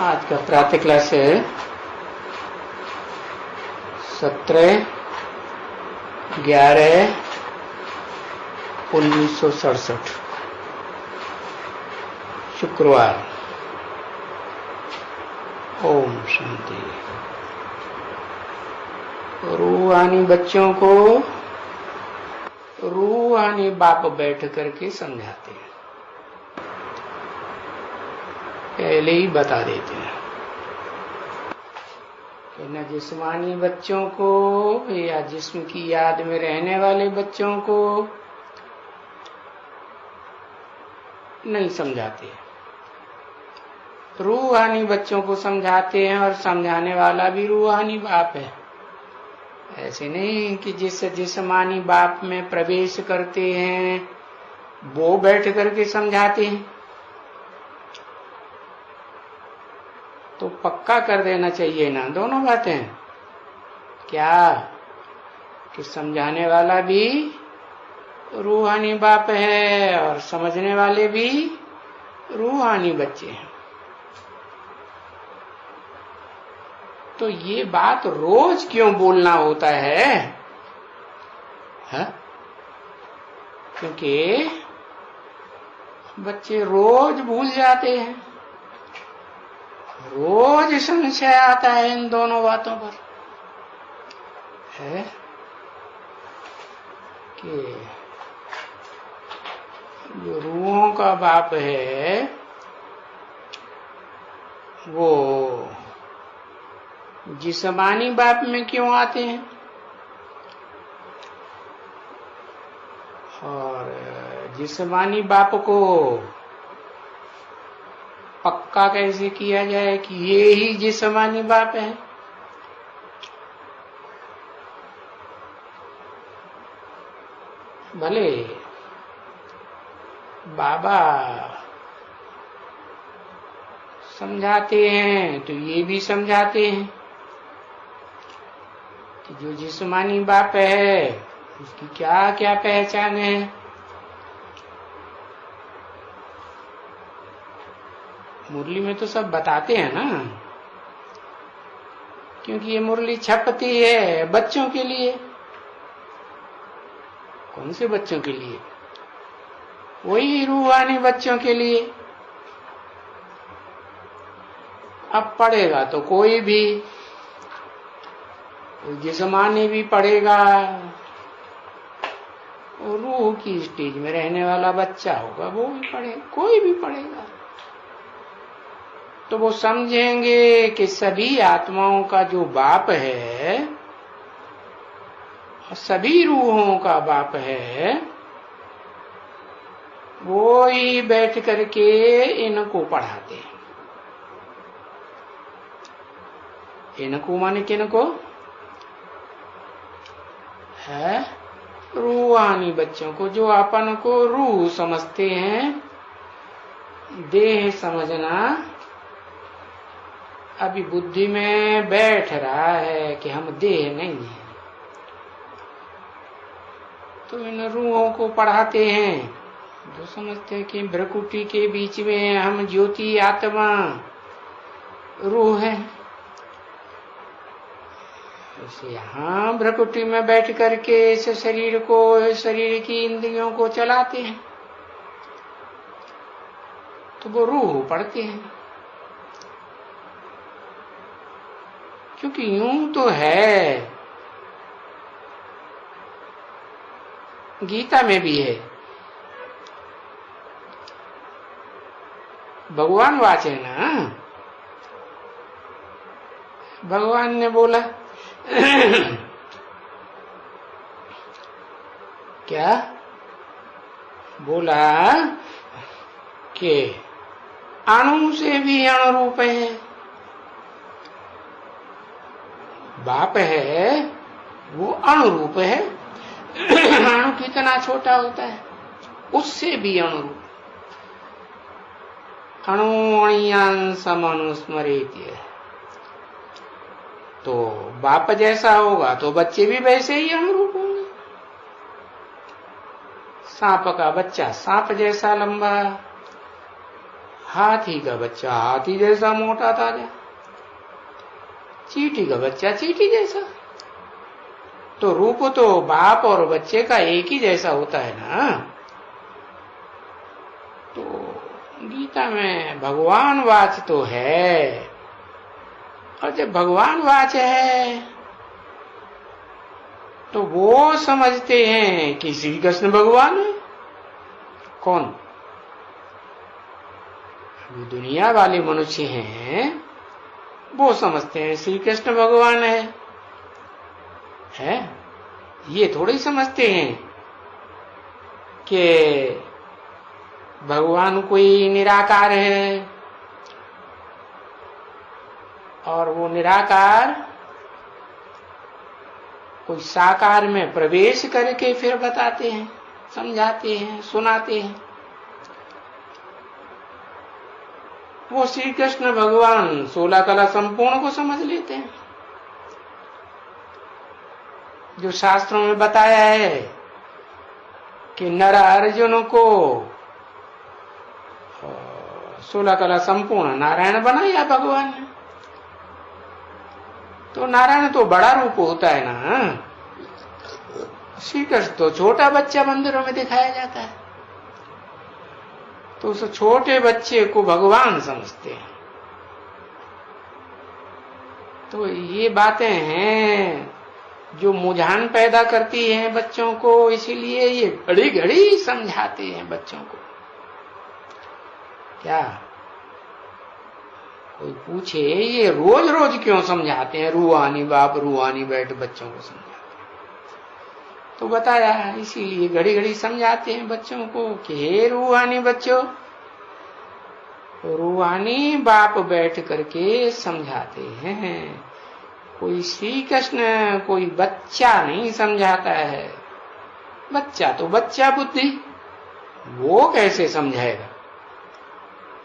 आज का प्रातः क्लास है 17/11/1967 शुक्रवार। ओम शांति। रूहानी बच्चों को रूहानी बाप बैठ करके समझाते हैं, पहले ही बता देते हैं कि न जिस्मानी बच्चों को या जिस्म की याद में रहने वाले बच्चों को नहीं समझाते, रूहानी बच्चों को समझाते हैं और समझाने वाला भी रूहानी बाप है। ऐसे नहीं कि जिस जिस्मानी बाप में प्रवेश करते हैं वो बैठ करके समझाते हैं। तो पक्का कर देना चाहिए ना दोनों बातें, क्या कि समझाने वाला भी रूहानी बाप है और समझने वाले भी रूहानी बच्चे हैं। तो ये बात रोज क्यों बोलना होता है? क्योंकि बच्चे रोज भूल जाते हैं, रोज संशय आता है इन दोनों बातों पर, है कि जो रूहों का बाप है वो जिस्मानी बाप में क्यों आते हैं और जिस्मानी बाप को पक्का कैसे किया जाए कि ये ही जिस्मानी बाप है? भले बाबा समझाते हैं तो ये भी समझाते हैं कि जो जिस्मानी बाप है उसकी क्या क्या पहचान है। मुरली में तो सब बताते हैं ना, क्योंकि ये मुरली छपती है बच्चों के लिए। कौन से बच्चों के लिए? वही रूहानी बच्चों के लिए। अब पढ़ेगा तो कोई भी, जिस्मानी भी पढ़ेगा और रूह की स्टेज में रहने वाला बच्चा होगा वो भी पढ़ेगा, कोई भी पढ़ेगा। तो वो समझेंगे कि सभी आत्माओं का जो बाप है, सभी रूहों का बाप है, वो ही बैठ करके इनको पढ़ाते हैं। इनको माने किनको? है रूहानी बच्चों को, जो अपन को रूह समझते हैं। देह समझना अभी बुद्धि में बैठ रहा है कि हम देह नहीं है, तो इन रूहों को पढ़ाते हैं जो समझते हैं कि भ्रकुटी के बीच में हम ज्योति आत्मा रूह है। इसे यहाँ भ्रकुटी में बैठ करके इस शरीर को, शरीर की इंद्रियों को चलाते हैं, तो वो रूह पढ़ते हैं। क्योंकि यूं तो है, गीता में भी है, भगवान वाचे ना, भगवान ने बोला क्या बोला कि अणु से भी अणुरूप है। बाप है वो अणुरूप है, अणु कितना छोटा होता है, उससे भी अणुरूप। अणुअणियान समनुस्मरेत्य, तो बाप जैसा होगा तो बच्चे भी वैसे ही अणुरूप होंगे। सांप का बच्चा सांप जैसा लंबा, हाथी का बच्चा हाथी जैसा मोटा ताजा, चींटी का बच्चा चींटी जैसा। तो रूप तो बाप और बच्चे का एक ही जैसा होता है ना। तो गीता में भगवान वाच तो है, और जब भगवान वाच है तो वो समझते हैं कि श्री कृष्ण भगवान है। कौन? अभी दुनिया वाले मनुष्य हैं, वो समझते हैं श्री कृष्ण भगवान है? ये थोड़ी समझते हैं कि भगवान कोई निराकार है, और वो निराकार कोई साकार में प्रवेश करके फिर बताते हैं, समझाते हैं, सुनाते हैं। वो श्री कृष्ण भगवान 16 कला संपूर्ण को समझ लेते हैं। जो शास्त्रों में बताया है कि नर अर्जुन को 16 कला संपूर्ण नारायण बनाया भगवान ने। तो नारायण तो बड़ा रूप होता है ना, श्री कृष्ण तो छोटा बच्चा मंदिरों में दिखाया जाता है। तो उस छोटे बच्चे को भगवान समझते हैं। तो ये बातें हैं जो मुझान पैदा करती हैं बच्चों को, इसीलिए ये घड़ी घड़ी समझाते हैं बच्चों को। क्या कोई पूछे ये रोज रोज क्यों समझाते हैं, रूहानी बाप रूहानी बैठ बच्चों को समझाते हैं? तो बताया इसीलिए घड़ी घड़ी समझाते हैं बच्चों को कि हे रूहानी बच्चों, रूहानी बाप बैठ करके समझाते हैं। कोई श्री कृष्ण कोई बच्चा नहीं समझाता है। बच्चा तो बच्चा बुद्धि, वो कैसे समझाएगा?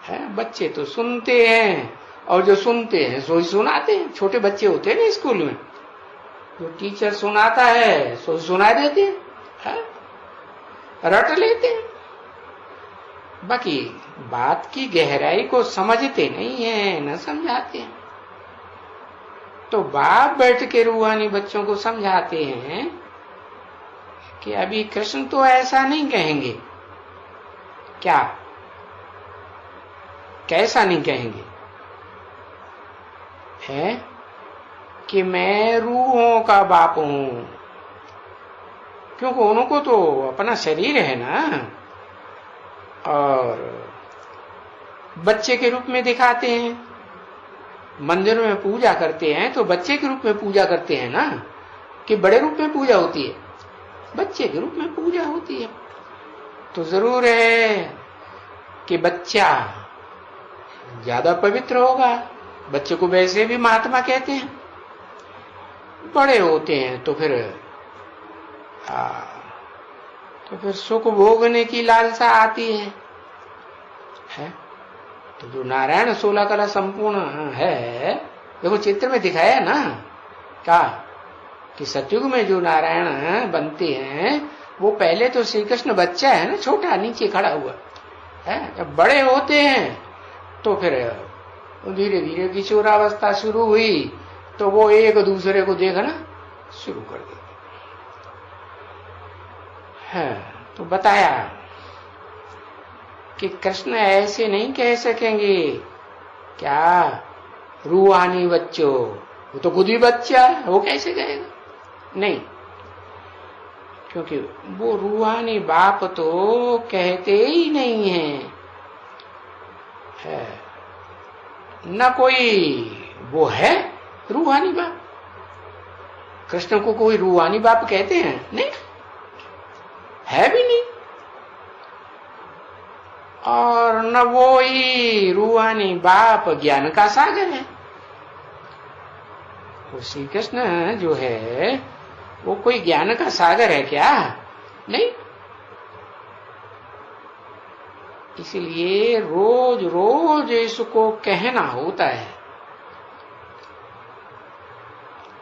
है बच्चे तो सुनते हैं, और जो सुनते हैं सो ही सुनाते हैं। छोटे बच्चे होते हैं ना स्कूल में, जो टीचर सुनाता है सो सुना देते हैं, रट लेते हैं। बाकी बात की गहराई को समझते नहीं है, न समझाते हैं। तो बाप बैठ के रूहानी बच्चों को समझाते हैं कि अभी कृष्ण तो ऐसा नहीं कहेंगे। क्या? कैसा नहीं कहेंगे? है कि मैं रूहों का बाप हूं, क्योंकि उनको तो अपना शरीर है ना, और बच्चे के रूप में दिखाते हैं। मंदिर में पूजा करते हैं तो बच्चे के रूप में पूजा करते हैं ना, कि बड़े रूप में पूजा होती है? बच्चे के रूप में पूजा होती है। तो जरूर है कि बच्चा ज्यादा पवित्र होगा। बच्चे को वैसे भी महात्मा कहते हैं। बड़े होते हैं तो फिर सुख भोगने की लालसा आती है? तो जो नारायण 16 कला संपूर्ण है, देखो चित्र में दिखाया ना, क्या कि सतयुग में जो नारायण बनते हैं वो पहले तो श्री कृष्ण बच्चा है ना, छोटा नीचे खड़ा हुआ है। जब बड़े होते हैं तो फिर धीरे धीरे किशोरावस्था शुरू हुई तो वो एक दूसरे को देखना शुरू कर देते हैं। तो बताया कि कृष्ण ऐसे नहीं कह सकेंगे, क्या रूहानी बच्चों, वो तो खुद ही बच्चा है, वो कैसे कहेगा? नहीं, क्योंकि वो रूहानी बाप तो कहते ही नहीं है न कोई वो है रूहानी बाप। कृष्ण को कोई रूहानी बाप कहते हैं? नहीं, है भी नहीं। और न वो ही रूहानी बाप ज्ञान का सागर है। वो श्री कृष्ण जो है वो कोई ज्ञान का सागर है क्या? नहीं। इसलिए रोज रोज इसको कहना होता है।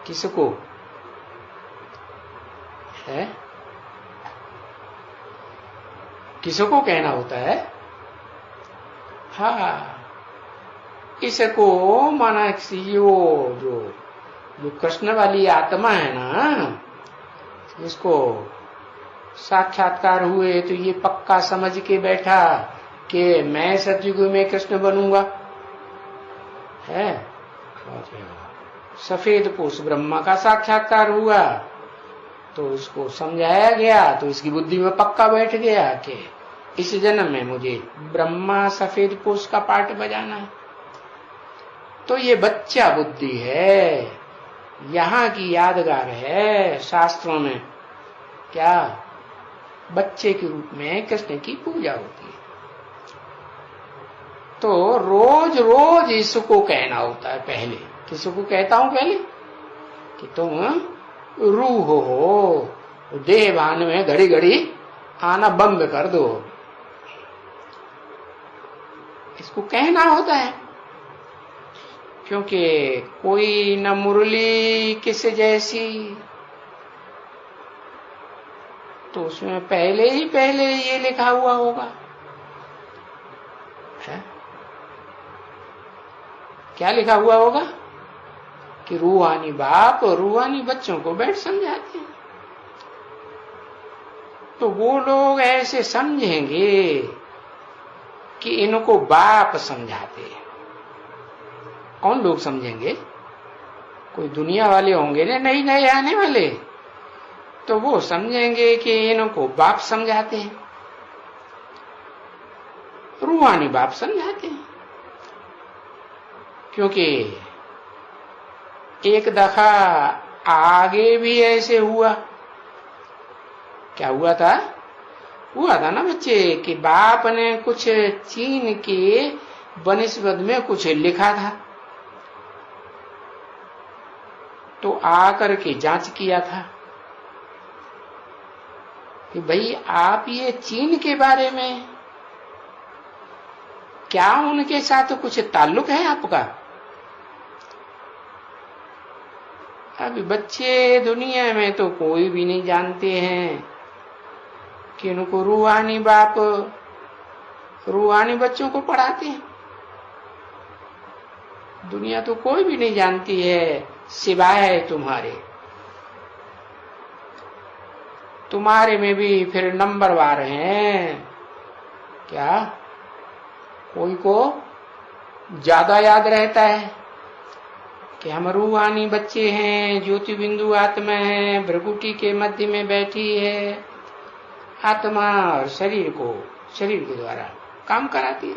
किसको है? किसको कहना होता है? हाँ, इसको माना जो कृष्ण वाली आत्मा है ना, इसको साक्षात्कार हुए तो ये पक्का समझ के बैठा कि मैं सतयुग में कृष्ण बनूंगा, है। सफेद पूष ब्रह्मा का साक्षात्कार हुआ तो उसको समझाया गया तो इसकी बुद्धि में पक्का बैठ गया कि इस जन्म में मुझे ब्रह्मा सफेद पूष का पार्ट बजाना है। तो ये बच्चा बुद्धि है, यहाँ की यादगार है। शास्त्रों में क्या बच्चे के रूप में कृष्ण की पूजा होती है। तो रोज रोज इसको कहना होता है। पहले किसको कहता हूं? पहले कि तुम रूह हो, देहभान में घड़ी घड़ी आना बंद कर दो, इसको कहना होता है। क्योंकि कोई न मुरली किस जैसी, तो उसमें पहले ये लिखा हुआ होगा, है? क्या लिखा हुआ होगा कि रूहानी बाप और रूहानी बच्चों को बैठ समझाते हैं। तो वो लोग ऐसे समझेंगे कि इनको बाप समझाते हैं। कौन लोग समझेंगे? कोई दुनिया वाले होंगे ना, नए नए आने वाले, तो वो समझेंगे कि इनको बाप समझाते हैं, रूहानी बाप समझाते हैं। क्योंकि एक दफा आगे भी ऐसे हुआ। क्या हुआ था? हुआ था ना बच्चे कि बाप ने कुछ चीन के बनिस्बत में कुछ लिखा था, तो आकर के जांच किया था कि भाई आप ये चीन के बारे में क्या उनके साथ कुछ ताल्लुक है आपका? अभी बच्चे दुनिया में तो कोई भी नहीं जानते हैं कि उनको रूहानी बाप रूहानी बच्चों को पढ़ाते हैं। दुनिया तो कोई भी नहीं जानती है सिवाय तुम्हारे में भी फिर नंबरवार हैं। क्या कोई को ज्यादा याद रहता है कि हम रूहानी बच्चे हैं, ज्योति बिंदु आत्मा है, भ्रकुटी के मध्य में बैठी है आत्मा और शरीर के द्वारा काम कराती है।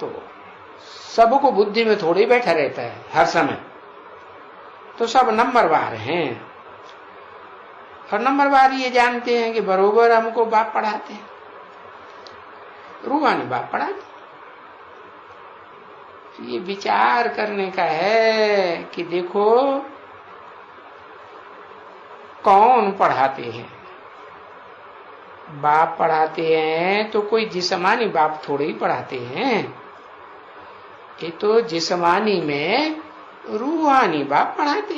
तो सबको बुद्धि में थोड़ी बैठा रहता है हर समय, तो सब नंबरवार हैं। और नंबरवार ये जानते हैं कि बरोबर हमको बाप पढ़ाते हैं, रूहानी बाप पढ़ाते। ये विचार करने का है कि देखो कौन पढ़ाते हैं। बाप पढ़ाते हैं तो कोई जिस्मानी बाप थोड़े ही पढ़ाते हैं, ये तो जिस्मानी में रूहानी बाप पढ़ाते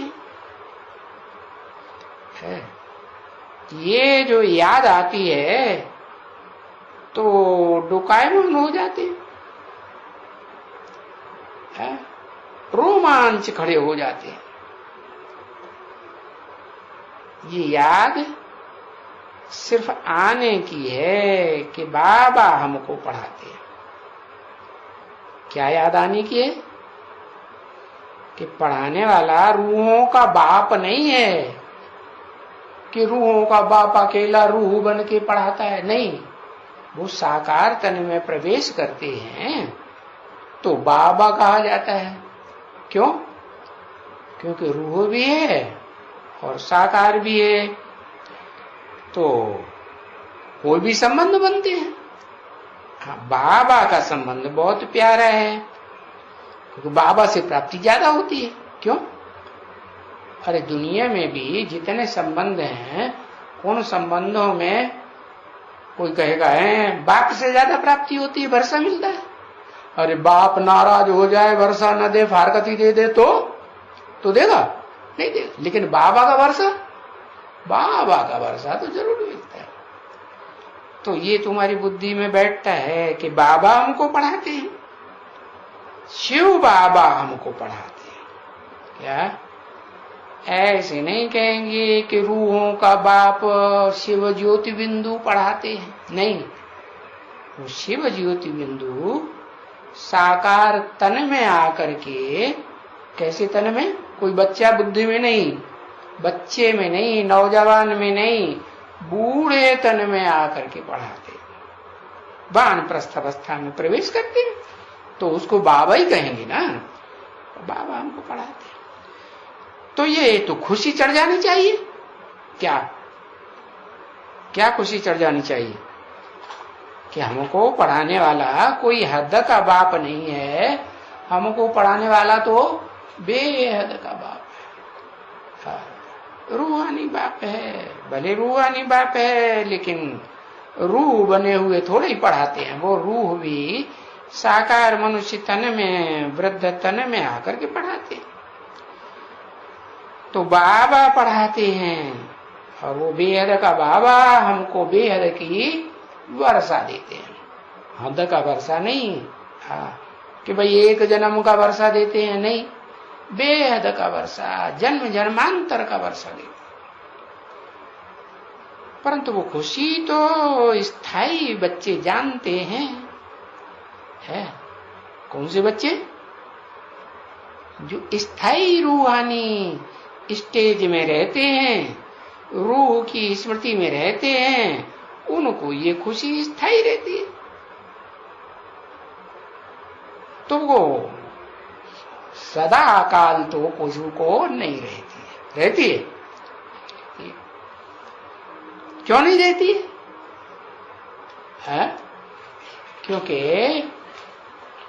हैं। ये जो याद आती है तो डोकायमान हो जाते हैं, रोमांच खड़े हो जाते हैं। ये याद सिर्फ आने की है कि बाबा हमको पढ़ाते हैं। क्या याद आने की है? कि पढ़ाने वाला रूहों का बाप नहीं है, कि रूहों का बाप अकेला रूह बन के पढ़ाता है, नहीं। वो साकार तन में प्रवेश करते हैं तो बाबा कहा जाता है। क्यों? क्योंकि रूह भी है और साकार भी है, तो कोई भी संबंध बनते हैं। हाँ, बाबा का संबंध बहुत प्यारा है क्योंकि बाबा से प्राप्ति ज्यादा होती है। क्यों? अरे दुनिया में भी जितने संबंध हैं, उन संबंधों में कोई कहेगा है बाप से ज्यादा प्राप्ति होती है, वर्षा मिलता है। अरे बाप नाराज हो जाए, वर्षा न दे, फारकती दे दे तो देगा? नहीं देगा। लेकिन बाबा का वर्षा तो जरूर मिलता है। तो ये तुम्हारी बुद्धि में बैठता है कि बाबा हमको पढ़ाते हैं, शिव बाबा हमको पढ़ाते हैं। क्या ऐसे नहीं कहेंगे कि रूहों का बाप शिव ज्योति बिंदु पढ़ाते हैं, नहीं। वो शिव ज्योति बिंदु साकार तन में आकर के, कैसे तन में, कोई बच्चा बुद्धि में नहीं, बच्चे में नहीं, नौजवान में नहीं, बूढ़े तन में आकर के पढ़ाते। वानप्रस्थ अवस्था में प्रवेश करते तो उसको बाबा ही कहेंगे ना, बाबा हमको पढ़ाते। तो ये तो खुशी चढ़ जानी चाहिए। क्या क्या खुशी चढ़ जानी चाहिए कि हमको पढ़ाने वाला कोई हद का बाप नहीं है, हमको पढ़ाने वाला तो बेहद का बाप है, रूहानी बाप है। भले रूहानी बाप है, लेकिन रूह बने हुए थोड़े ही पढ़ाते हैं, वो रूह भी साकार मनुष्य तन में, वृद्ध तन में आकर के पढ़ाते हैं। तो बाबा पढ़ाते हैं, और वो बेहद का बाबा हमको बेहद की वर्षा देते हैं, हद का वर्षा नहीं। हाँ, कि भाई एक जन्म का वर्षा देते हैं, नहीं, बेहद का वर्षा, जन्म जन्मांतर का वर्षा देते हैं। परंतु वो खुशी तो स्थायी बच्चे जानते हैं। है कौन से बच्चे? जो स्थायी रूहानी स्टेज में रहते हैं, रूह की स्मृति में रहते हैं, उनको ये खुशी स्थायी रहती है। तो वो सदा काल तो पशु को नहीं रहती है। रहती है? क्यों नहीं रहती है? क्योंकि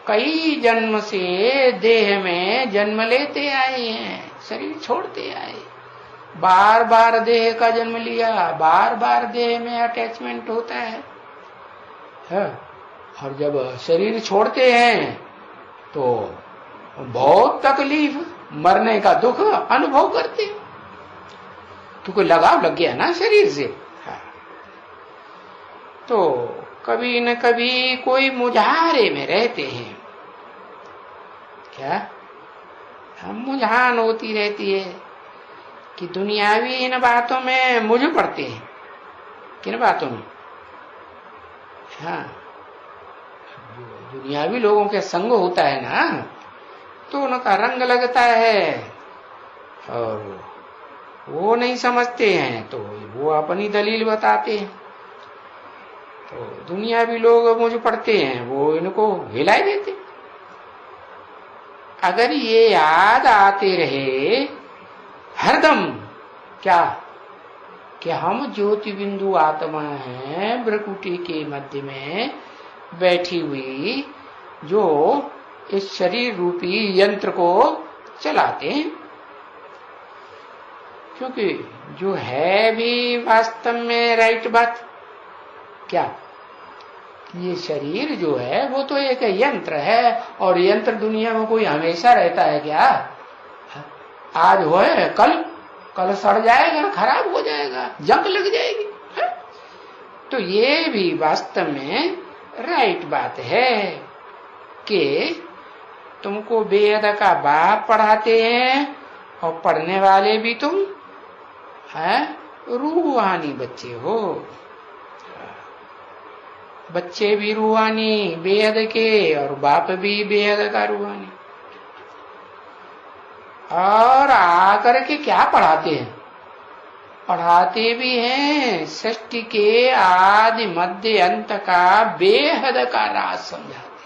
कई जन्म से देह में जन्म लेते आए हैं, शरीर छोड़ते आए, बार बार देह का जन्म लिया, बार बार देह में अटैचमेंट होता है। और जब शरीर छोड़ते हैं तो बहुत तकलीफ, मरने का दुख अनुभव करते हैं, क्योंकि लगाव लग गया ना शरीर से। तो कभी न कभी कोई मुझारे में रहते हैं। क्या हम मुझान होती रहती है कि दुनियावी इन बातों में मुझ पड़ते हैं। किन बातों में? हाँ, दुनियावी लोगों के संग होता है ना, तो उनका रंग लगता है और वो नहीं समझते हैं, तो वो अपनी दलील बताते हैं। तो दुनियावी लोग मुझ पड़ते हैं, वो इनको हिलाई देते। अगर ये याद आते रहे हरदम, क्या कि हम ज्योति बिंदु आत्मा हैं, भ्रकुटी के मध्य में बैठी हुई, जो इस शरीर रूपी यंत्र को चलाते हैं। क्योंकि जो है भी वास्तव में राइट बात, क्या ये शरीर जो है वो तो एक यंत्र है, और यंत्र दुनिया में कोई हमेशा रहता है क्या? आज हो है, कल सड़ जाएगा, खराब हो जाएगा, जंग लग जाएगी। तो ये भी वास्तव में राइट बात है कि तुमको बेहद का बाप पढ़ाते हैं, और पढ़ने वाले भी तुम हैं, रूहानी बच्चे हो। बच्चे भी रूहानी बेहद के, और बाप भी बेहद का रूहानी। और आकर के क्या पढ़ाते हैं? पढ़ाते भी हैं सृष्टि के आदि मध्य अंत का बेहद का राज समझाते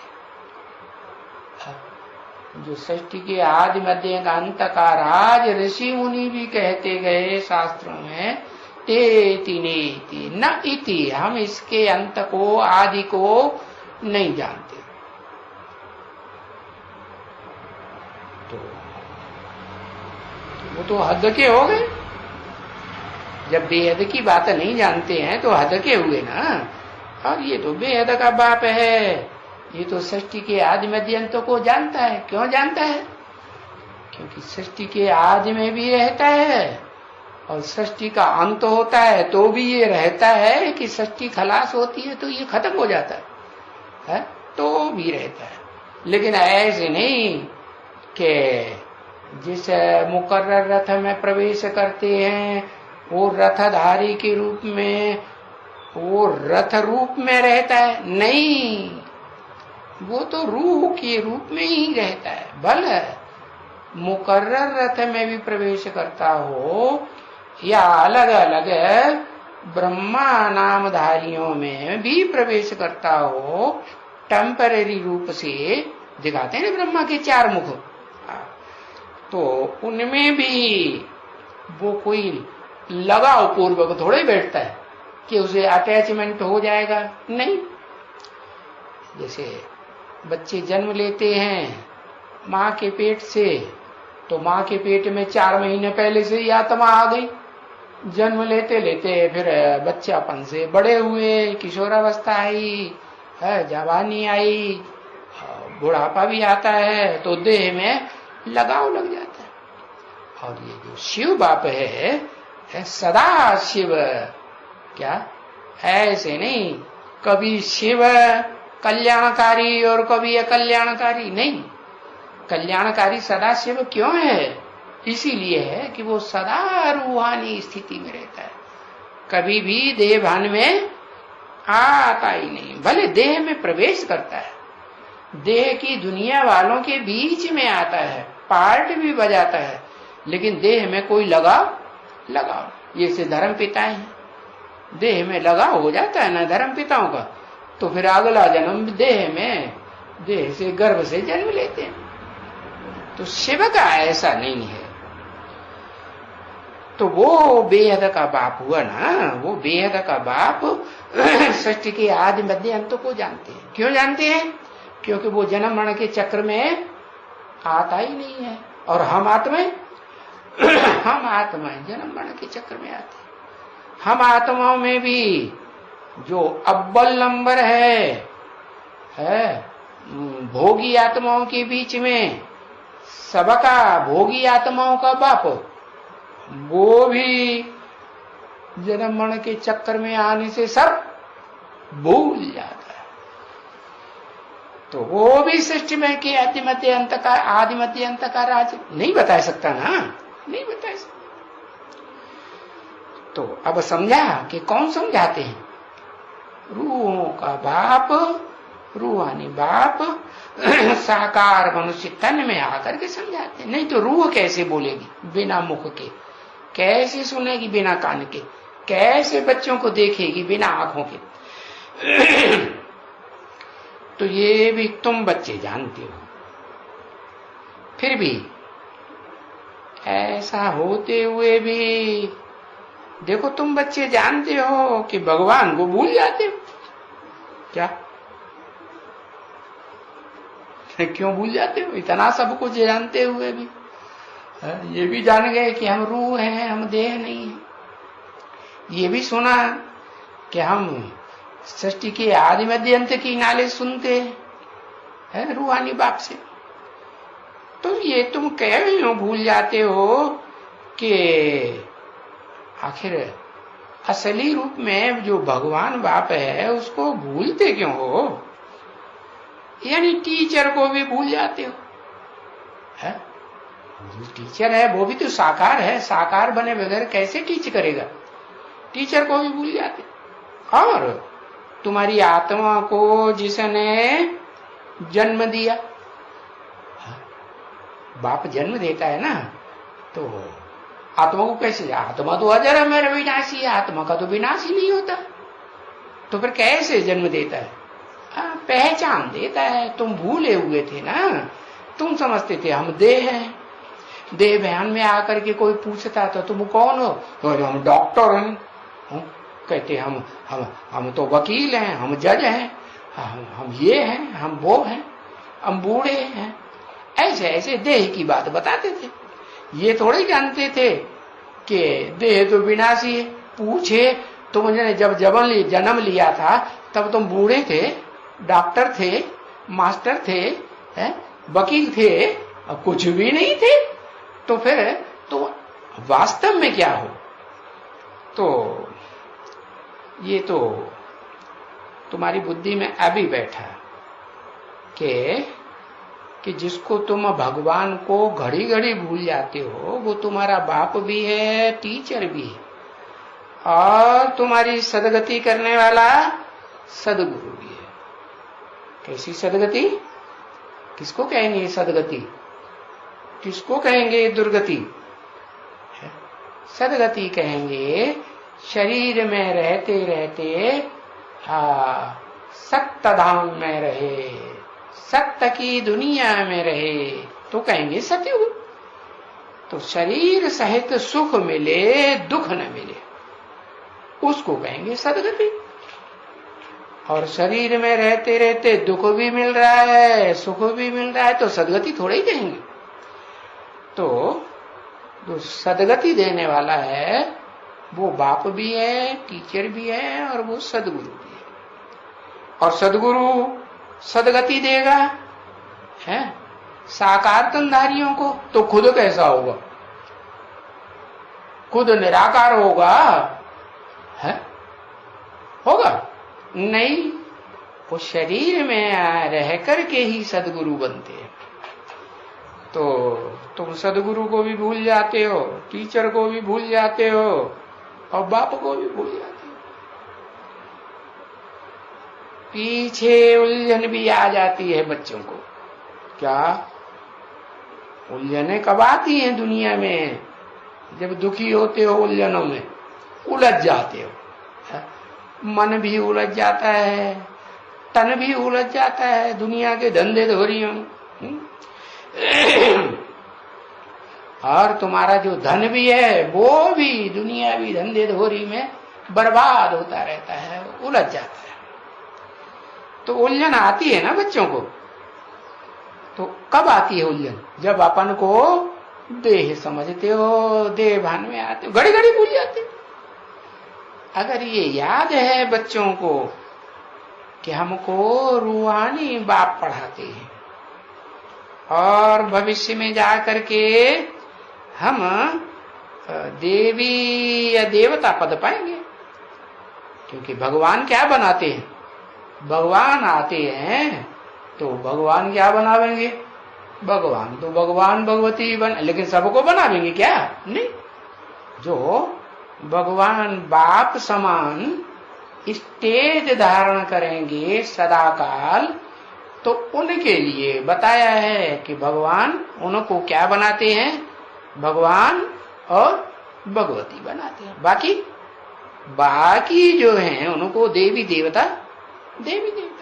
हैं। जो सृष्टि के आदि मध्य अंत का राज ऋषि मुनि भी कहते गए शास्त्रों में, तेति नेति न इति, हम इसके अंत को, आदि को नहीं जानते। तो वो तो हद के हो गए। जब बेहद की बात नहीं जानते हैं तो हद के हुए ना। और ये तो बेहद का बाप है, ये तो सृष्टि के आदि मध्य अंत को जानता है। क्यों जानता है? क्योंकि सृष्टि के आदि में भी रहता है और सृष्टि का अंत होता है तो भी ये रहता है कि सृष्टि खलास होती है तो ये खत्म हो जाता है तो भी रहता है। लेकिन ऐसे नहीं कि जिस मुकर्रर रथ में प्रवेश करते हैं वो रथधारी के रूप में, वो रथ रूप में रहता है, नहीं, वो तो रूह के रूप में ही रहता है। भले मुकर्रर रथ में भी प्रवेश करता हो या अलग अलग ब्रह्मा नामधारियों में भी प्रवेश करता हो, टेम्परेरी रूप से दिखाते हैं ब्रह्मा के 4 मुख, तो उनमें भी वो कोई लगाव पूर्वक थोड़े बैठता है कि उसे अटैचमेंट हो जाएगा, नहीं। जैसे बच्चे जन्म लेते हैं माँ के पेट से, तो माँ के पेट में 4 महीने पहले से ही आत्मा आ गई, जन्म लेते लेते फिर बच्चापन से बड़े हुए, किशोरावस्था आई, जवानी आई, बुढ़ापा भी आता है, तो देह में लगाव लग जाता है। और ये जो शिव बाप है सदा शिव, क्या ऐसे नहीं कभी शिव कल्याणकारी और कभी अकल्याणकारी, नहीं। कल्याणकारी सदा शिव क्यों है? इसीलिए है कि वो सदा रूहानी स्थिति में रहता है, कभी भी देह भान में आता ही नहीं। भले देह में प्रवेश करता है, देह की दुनिया वालों के बीच में आता है, पार्ट भी बजाता है, लेकिन देह में कोई लगाव ये से धर्म पिताएं हैं, देह में लगाव हो जाता है ना धर्म पिताओं का, तो फिर अगला जन्म देह में, देह से गर्भ से जन्म लेते हैं। तो शिव का ऐसा नहीं है। तो वो बेहद का बाप हुआ ना, वो बेहद का बाप सृष्टि के आदि मध्य अंत को जानते हैं। क्यों जानते हैं? क्योंकि वो जन्म मरण के चक्र में आता ही नहीं है। और हम आत्माएं जन्म मरण के चक्र में आते हैं। हम आत्माओं में भी जो अव्वल नंबर है भोगी आत्माओं के बीच में, सबका भोगी आत्माओं का बाप, वो भी जन्म मरण के चक्कर में आने से सब भूल जाता है। तो वो भी सृष्टि में के आदि मध्य अंत का राज नहीं बता सकता ना, नहीं बता सकता। तो अब समझा कि कौन समझाते हैं? रूहों का बाप, रूहानी बाप साकार मनुष्य तन में आकर के समझाते। नहीं तो रूह कैसे बोलेगी बिना मुख के, कैसे सुनेगी बिना कान के, कैसे बच्चों को देखेगी बिना आंखों के। तो ये भी तुम बच्चे जानते हो। फिर भी ऐसा होते हुए भी देखो, तुम बच्चे जानते हो कि भगवान को भूल जाते हो। क्या? क्यों भूल जाते हो? इतना सब कुछ जानते हुए भी ये भी जान गए कि हम रूह हैं, हम देह नहीं है। ये भी सुना कि हम सृष्टि के आदि मध्य अंत की नाले सुनते हैं रूहानी बाप से। तो ये तुम क्यों भूल जाते हो कि आखिर असली रूप में जो भगवान बाप है उसको भूलते क्यों हो? यानी टीचर को भी भूल जाते हो। है? जो टीचर है वो भी तो साकार है, साकार बने बगैर कैसे टीच करेगा? टीचर को भी भूल जाते। और तुम्हारी आत्मा को जिसने जन्म दिया, बाप जन्म देता है ना, तो आत्मा को कैसे? आत्मा तो अजर अमर विनाशी है, आत्मा का तो विनाश ही नहीं होता। तो फिर कैसे जन्म देता है? पहचान देता है। तुम भूले हुए थे ना, तुम समझते थे हम देह हैं। देह बयान में आकर के कोई पूछता तो तुम कौन हो? तो हम डॉक्टर हैं। कहते हम तो वकील हैं, हम जज हैं, हम ये हैं, हम वो हैं, हम बूढ़े हैं। ऐसे ऐसे देह की बात बताते थे। ये थोड़े जानते थे कि देह तो विनाशी है। पूछे तुमने जब जन्म लिया था तब तुम बूढ़े थे, डॉक्टर थे, मास्टर थे, वकील थे, कुछ भी नहीं थे। तो फिर तो वास्तव में क्या हो? तो ये तो तुम्हारी बुद्धि में अभी बैठा कि जिसको तुम भगवान को घड़ी घड़ी भूल जाते हो वो तुम्हारा बाप भी है, टीचर भी है, और तुम्हारी सदगति करने वाला सदगुरु भी है। कैसी सदगति? किसको कहेंगे सदगति? किसको कहेंगे दुर्गति? सदगति कहेंगे शरीर में रहते रहते सत्य धाम में रहे, सत्य की दुनिया में रहे तो कहेंगे सतयुग। तो शरीर सहित सुख मिले, दुख न मिले, उसको कहेंगे सदगति। और शरीर में रहते रहते दुख भी मिल रहा है, सुख भी मिल रहा है, तो सदगति थोड़ा ही कहेंगे। तो जो सदगति देने वाला है वो बाप भी है, टीचर भी है, और वो सदगुरु भी है। और सदगुरु सदगति देगा है साकार तनधारियों को, तो खुद कैसा होगा? खुद निराकार होगा है? होगा नहीं, वो शरीर में रह करके ही सदगुरु बनते हैं। तो तुम सदगुरु को भी भूल जाते हो, टीचर को भी भूल जाते हो, और बाप को भी भूल जाते हो। पीछे उलझन भी आ जाती है बच्चों को। क्या उलझने कब आती हैं दुनिया में? जब दुखी होते हो, उलझनों में उलझ जाते हो। मन भी उलझ जाता है, तन भी उलझ जाता है दुनिया के धंधे धोरियों में। और तुम्हारा जो धन भी है वो भी दुनियावी धंधे धोरी में बर्बाद होता रहता है, उलझ जाता है। तो उलझन आती है ना बच्चों को। तो कब आती है उलझन? जब अपन को देह समझते हो, देह भान में आते हो, घड़ी घड़ी भूल जाते हो। अगर ये याद है बच्चों को कि हमको रूहानी बाप पढ़ाते हैं और भविष्य में जा करके हम देवी या देवता पद पाएंगे, क्योंकि भगवान क्या बनाते हैं? भगवान आते हैं तो भगवान क्या बनावेंगे? भगवान तो भगवान भगवती बन, लेकिन सबको बनावेंगे क्या? नहीं। जो भगवान बाप समान स्टेज धारण करेंगे सदाकाल, तो उनके लिए बताया है कि भगवान उनको क्या बनाते हैं? भगवान और भगवती बनाते हैं। बाकी जो हैं उनको देवी देवता बनाते हैं।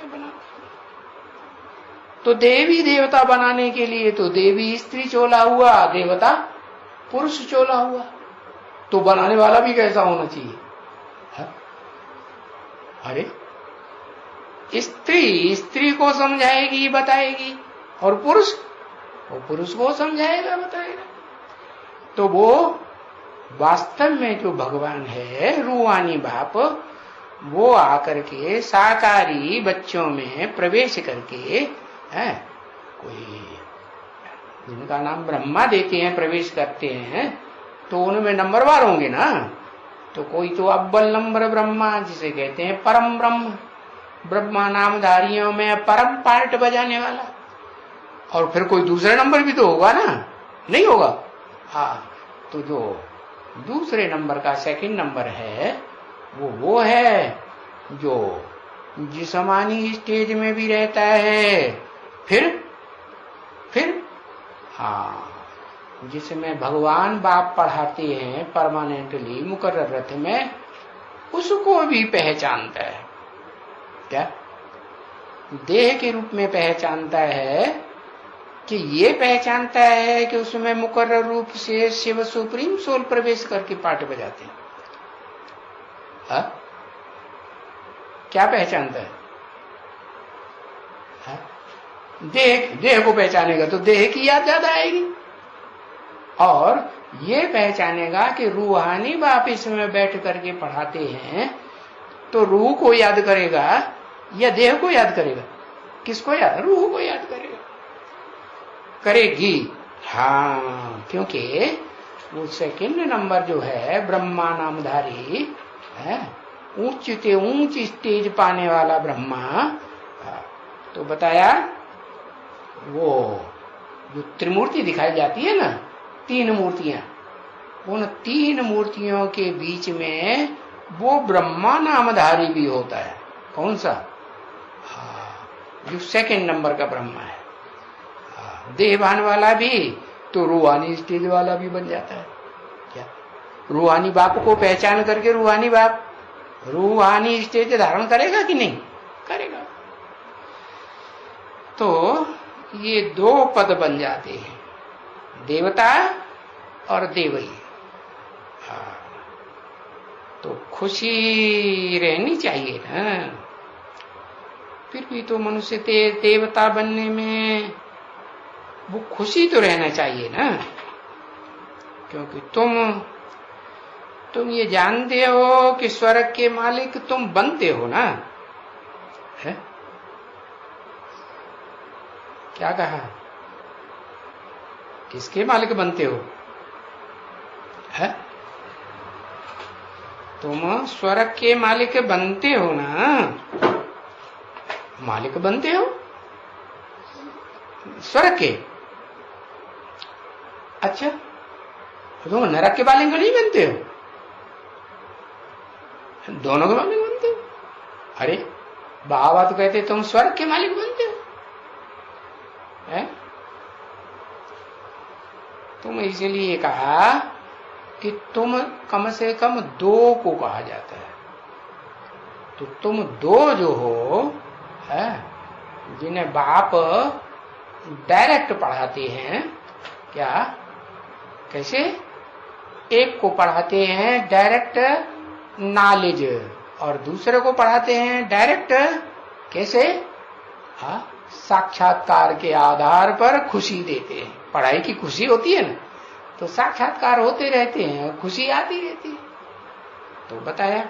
तो देवी देवता बनाने के लिए तो देवी स्त्री चोला हुआ, देवता पुरुष चोला हुआ। तो बनाने वाला भी कैसा होना चाहिए? अरे स्त्री को समझाएगी, बताएगी, और पुरुष को समझाएगा, बताएगा। तो वो वास्तव में जो भगवान है, रूहानी बाप, वो आकर के साकारी बच्चों में प्रवेश करके है, कोई जिनका नाम ब्रह्मा देते हैं, प्रवेश करते हैं, तो उनमें नंबरवार होंगे ना। तो कोई तो अव्वल नंबर ब्रह्मा, जिसे कहते हैं परम ब्रह्म, ब्रह्मा नामधारियों में परम पार्ट बजाने वाला। और फिर कोई दूसरे नंबर भी तो होगा ना, नहीं होगा? हाँ, तो जो दूसरे नंबर का सेकंड नंबर है वो है जो जिस्मानी स्टेज में भी रहता है, फिर हाँ, जिसमें भगवान बाप पढ़ाते हैं परमानेंटली मुकर्रर रथ में, उसको भी पहचानता है। क्या? देह के रूप में पहचानता है कि ये पहचानता है कि उसमें मुकर्रर रूप से शिव सुप्रीम सोल प्रवेश करके पाठ बजाते हैं। क्या पहचानता है? देह को पहचानेगा तो देह की याद ज्यादा आएगी, और ये पहचानेगा कि रूहानी बाप इसमें बैठ करके पढ़ाते हैं, तो रूह को याद करेगा या देह को याद करेगा? किसको याद? रूह को याद करेगी। हाँ, क्योंकि वो सेकंड नंबर जो है ब्रह्मा नामधारी है, ऊंच से ऊंच स्टेज पाने वाला ब्रह्मा, तो बताया वो जो त्रिमूर्ति दिखाई जाती है ना, 3 मूर्तियां, उन 3 मूर्तियों के बीच में वो ब्रह्मा नामधारी भी होता है। कौन सा? जो सेकंड नंबर का ब्रह्मा है। देहभान वाला भी तो रूहानी स्टेज वाला भी बन जाता है। क्या रूहानी बाप को पहचान करके रूहानी बाप रूहानी स्टेज धारण करेगा कि नहीं करेगा? तो ये 2 पद बन जाते हैं, देवता और देवई। तो खुशी रहनी चाहिए ना। फिर भी तो मनुष्य देवता बनने में वो खुशी तो रहना चाहिए ना, क्योंकि तुम ये जानते हो कि स्वर्ग के मालिक तुम बनते हो ना। है? क्या कहा? किसके मालिक बनते हो? है? तुम स्वर्ग के मालिक बनते हो ना, मालिक बनते हो स्वर्ग के। अच्छा, तुम नरक के मालिक नहीं बनते हो? दोनों के मालिक बनते हो? अरे बाबा तो कहते तुम स्वर्ग के मालिक बनते हो। है? तुम इसलिए कहा कि तुम कम से कम 2 को कहा जाता है। तो तुम 2 जो हो, है, जिन्हें बाप डायरेक्ट पढ़ाते हैं। क्या? कैसे? एक को पढ़ाते हैं डायरेक्ट नॉलेज और दूसरे को पढ़ाते हैं डायरेक्ट कैसे? साक्षात्कार के आधार पर खुशी देते हैं। पढ़ाई की खुशी होती है ना, तो साक्षात्कार होते रहते हैं, खुशी आती रहती है। तो बताया,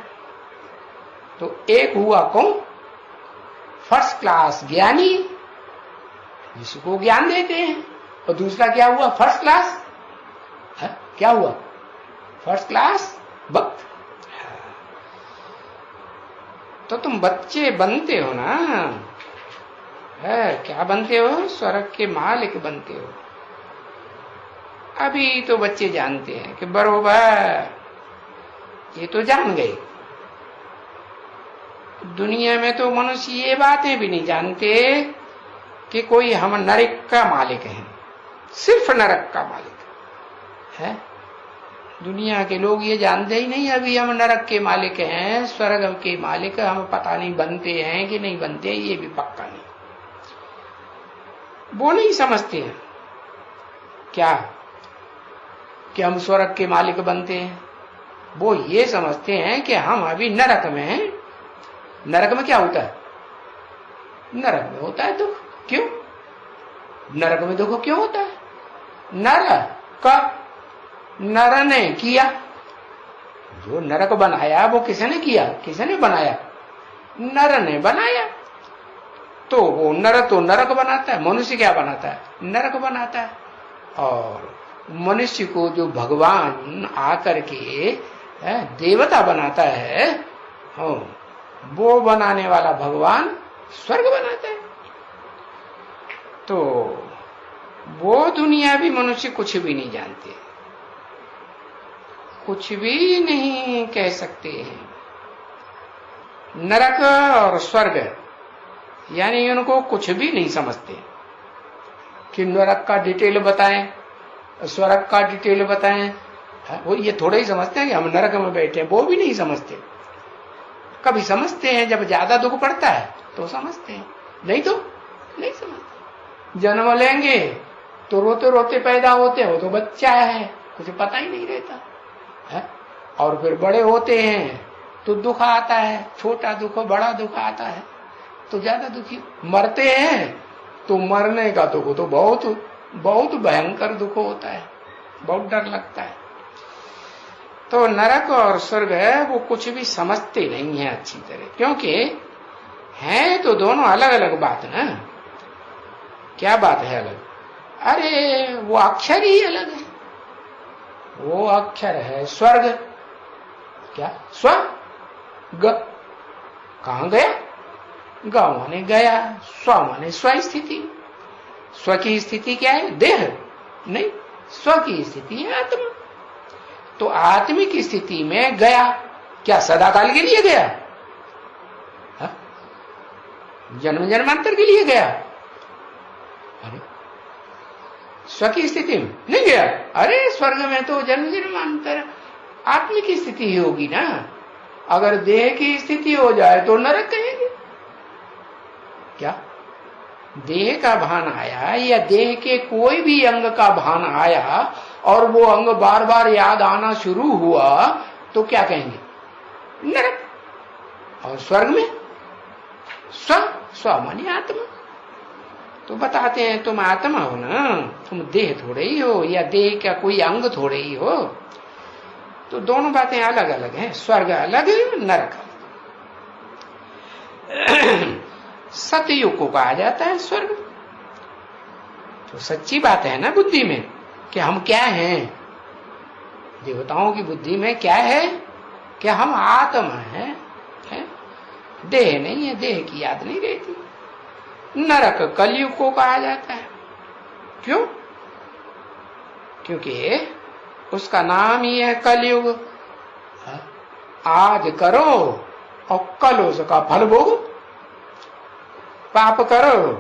तो एक हुआ कौन? फर्स्ट क्लास ज्ञानी, जिसको ज्ञान देते हैं। और दूसरा क्या हुआ? फर्स्ट क्लास क्या हुआ? फर्स्ट क्लास भक्त। तो तुम बच्चे बनते हो ना, है क्या बनते हो? स्वर्ग के मालिक बनते हो। अभी तो बच्चे जानते हैं कि बरोबर, ये तो जान गए। दुनिया में तो मनुष्य ये बातें भी नहीं जानते कि कोई हम नरक का मालिक है, सिर्फ नरक का मालिक है। दुनिया के लोग ये जानते ही नहीं अभी हम नरक के मालिक हैं, स्वर्ग के मालिक हम पता नहीं बनते हैं कि नहीं बनते, ये भी पक्का नहीं। वो नहीं समझते हैं क्या कि हम स्वर्ग के मालिक बनते हैं। वो ये समझते हैं कि हम अभी नरक में हैं। नरक में क्या होता है? नरक में होता है दुख। क्यों? नरक में दुख क्यों होता है? नर ने किया। जो नरक बनाया वो किसने किया? किसने बनाया? नर ने बनाया। तो वो नर तो नरक बनाता है, मनुष्य क्या बनाता है? नरक बनाता है। और मनुष्य को जो भगवान आकर के देवता बनाता है, वो बनाने वाला भगवान स्वर्ग बनाता है। तो वो दुनिया भी मनुष्य कुछ भी नहीं जानते, कुछ भी नहीं कह सकते हैं। नरक और स्वर्ग यानी उनको कुछ भी नहीं समझते कि नरक का डिटेल बताएं, स्वर्ग का डिटेल बताएं। वो ये थोड़ा ही समझते हैं कि हम नरक में बैठे हैं, वो भी नहीं समझते। कभी समझते हैं जब ज्यादा दुख पड़ता है तो समझते हैं, नहीं तो नहीं समझते। जन्म लेंगे तो रोते रोते पैदा होते हो तो बच्चा है, कुछ पता ही नहीं रहता है। और फिर बड़े होते हैं तो दुख आता है, छोटा दुख बड़ा दुख आता है तो ज्यादा दुखी। मरते हैं तो मरने का दुख तो बहुत बहुत भयंकर दुख होता है, बहुत डर लगता है। तो नरक और स्वर्ग है वो कुछ भी समझते नहीं है अच्छी तरह, क्योंकि है तो दोनों अलग अलग बात ना। क्या बात है अलग? अरे वो अक्षर ही अलग है। वो अक्षर है स्वर्ग। क्या स्वर्ग? कहां गया? ग माने गया, स्व माने स्व स्थिति। स्व की स्थिति क्या है? देह नहीं, स्व की स्थिति है आत्मा। तो आत्मिक स्थिति में गया, क्या सदाकाल के लिए गया? जन्म जन्मांतर के लिए गया? अरे स्व की स्थिति में नहीं गया। अरे स्वर्ग में तो जन्म जन्मांतर आत्मिक स्थिति ही होगी ना। अगर देह की स्थिति हो जाए तो नरक कहेंगे क्या? देह का भान आया या देह के कोई भी अंग का भान आया और वो अंग बार बार याद आना शुरू हुआ तो क्या कहेंगे? नरक। और स्वर्ग में स्व मानी आत्मा। तो बताते हैं तुम आत्मा हो ना, तुम देह थोड़े ही हो या देह का कोई अंग थोड़े ही हो। तो दोनों बातें अलग अलग हैं, स्वर्ग अलग नरक अलग। सतयुग को कहा जाता है स्वर्ग। तो सच्ची बात है ना बुद्धि में कि हम क्या हैं। देवताओं की बुद्धि में क्या है कि हम आत्मा हैं, देह नहीं है, देह की याद नहीं रहती। नरक कलयुग को कहा जाता है। क्यों? क्योंकि उसका नाम ही है कलयुग। आज करो और कल उसका फल भोगो। पाप करो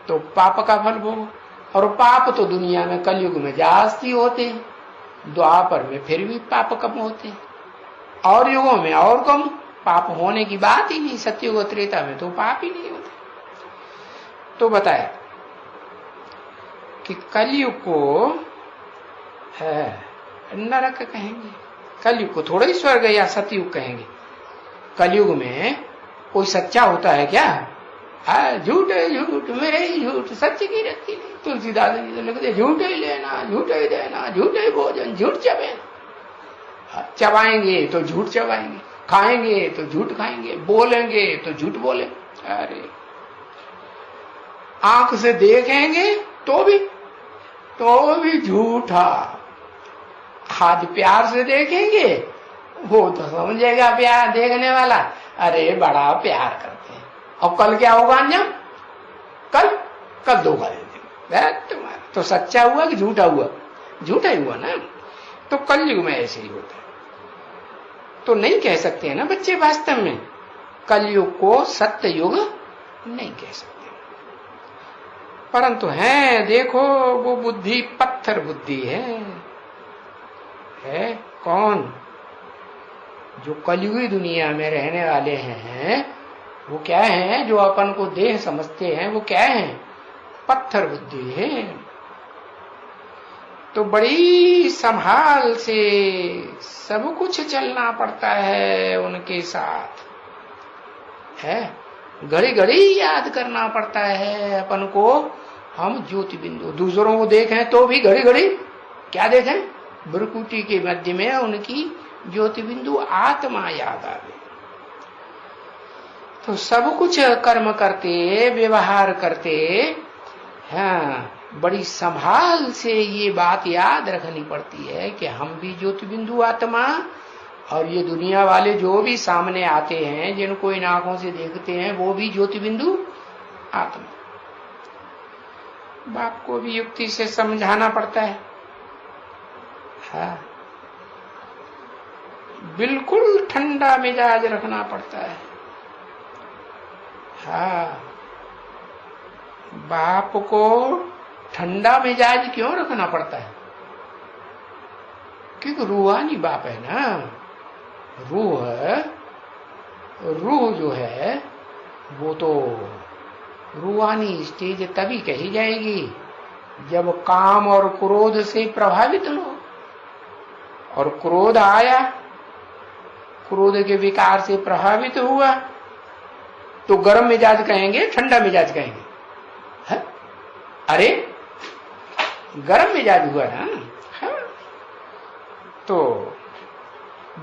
तो पाप का फल भोगो। और पाप तो दुनिया में कलयुग में जास्ती होते हैं, द्वापर में फिर भी पाप कम होते हैं, और युगों में और कम। पाप होने की बात ही नहीं, सत्ययुग त्रेता में तो पाप ही नहीं होते। तो बताया कि कलयुग को नरक कहेंगे, कलयुग को थोड़ा ही स्वर्ग या सतयुग कहेंगे। कलयुग में कोई सच्चा होता है क्या? झूठ है झूठ, मेरे ही झूठ, सत्य की रखती नहीं। तुलसीदास जी तो लिखते झूठ ही लेना, झूठ ही देना, झूठ ही भोजन, झूठ चबेना। चबाएंगे तो झूठ चबाएंगे, खाएंगे तो झूठ खाएंगे, बोलेंगे तो झूठ बोले। अरे आंख से देखेंगे तो भी झूठा। हाथ प्यार से देखेंगे वो तो समझेगा प्यार देखने वाला, अरे बड़ा प्यार करते हैं। और कल क्या होगा अंजाम? कल धोखा दे देंगे तुम्हारा। तो सच्चा हुआ कि झूठा हुआ? झूठा ही हुआ ना। तो कलयुग में ऐसे ही होता है। तो नहीं कह सकते हैं ना बच्चे वास्तव में कलयुग को सत्य युग नहीं कह सकते। परंतु है देखो वो बुद्धि पत्थर बुद्धि है कौन? जो कलयुगी दुनिया में रहने वाले हैं वो क्या है? जो अपन को देह समझते हैं वो क्या है? पत्थर बुद्धि है। तो बड़ी संभाल से सब कुछ चलना पड़ता है उनके साथ, है घड़ी घड़ी याद करना पड़ता है अपन को। हम ज्योति बिंदु दूसरों को देखें तो भी घड़ी घड़ी क्या देखें? भ्रुकुटी के मध्य में उनकी ज्योति बिंदु आत्मा याद आवे। तो सब कुछ कर्म करते व्यवहार करते बड़ी संभाल से ये बात याद रखनी पड़ती है कि हम भी ज्योति बिंदु आत्मा, और ये दुनिया वाले जो भी सामने आते हैं जिनको इन आंखों से देखते हैं वो भी ज्योति बिंदु आत्मा। बाप को भी युक्ति से समझाना पड़ता है। बिल्कुल ठंडा मिजाज रखना पड़ता है। बाप को ठंडा मिजाज क्यों रखना पड़ता है? क्योंकि रूहानी बाप है ना। रूह जो है वो तो रूहानी स्टेज तभी कही जाएगी जब काम और क्रोध से प्रभावित हो। और क्रोध आया, क्रोध के विकार से प्रभावित हुआ तो गर्म मिजाज कहेंगे, ठंडा मिजाज कहेंगे? है? अरे गर्म मिजाज हुआ ना। तो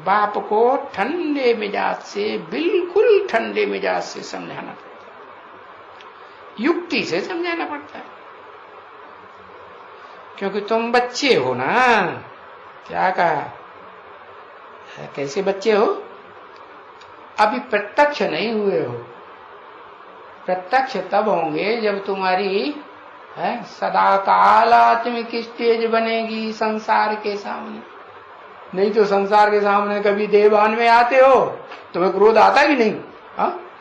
बाप को ठंडे मिजाज से, बिल्कुल ठंडे मिजाज से समझाना पड़ता है, युक्ति से समझाना पड़ता है। क्योंकि तुम बच्चे हो ना, क्या कहा? कैसे बच्चे हो? अभी प्रत्यक्ष नहीं हुए हो। प्रत्यक्ष तब होंगे जब तुम्हारी सदा काल आत्मिक स्टेज बनेगी संसार के सामने। नहीं तो संसार के सामने कभी देवान में आते हो, तुम्हें क्रोध आता कि नहीं?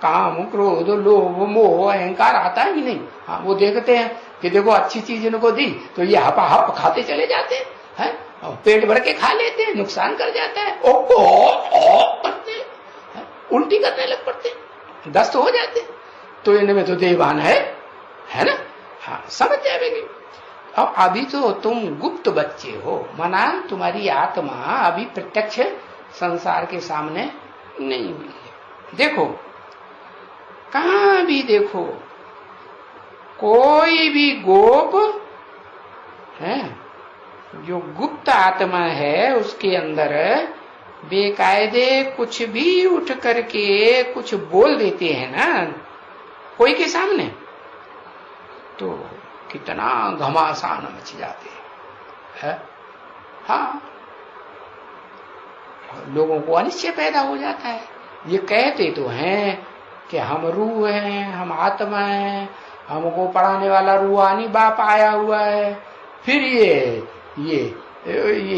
काम, क्रोध, लोभ, मोह, अहंकार आता है कि नहीं? हाँ, वो देखते हैं कि देखो अच्छी चीज इनको दी तो ये हप खाते चले जाते हैं, और पेट भर के खा लेते हैं, नुकसान कर जाता है, ओ करते हैं, उल्टी करने लग पड़ते हैं, दस्त हो जाते हैं। तो इनमें तो देवान है ना? हाँ, समझ जाएंगे। अब अभी तो तुम गुप्त बच्चे हो, माना तुम्हारी आत्मा अभी प्रत्यक्ष संसार के सामने नहीं हुई है। देखो, कहां भी देखो, कोई भी गोप है जो गुप्त आत्मा है, उसके अंदर बेकायदे कुछ भी उठ करके कुछ बोल देते हैं ना कोई के सामने, तो कितना घमासान मच जाते हैं। हाँ, लोगों को अनिश्चय पैदा हो जाता है। ये कहते तो हैं कि हम रूह हैं, हम आत्मा हैं, हमको पढ़ाने वाला रूहानी बाप आया हुआ है, फिर ये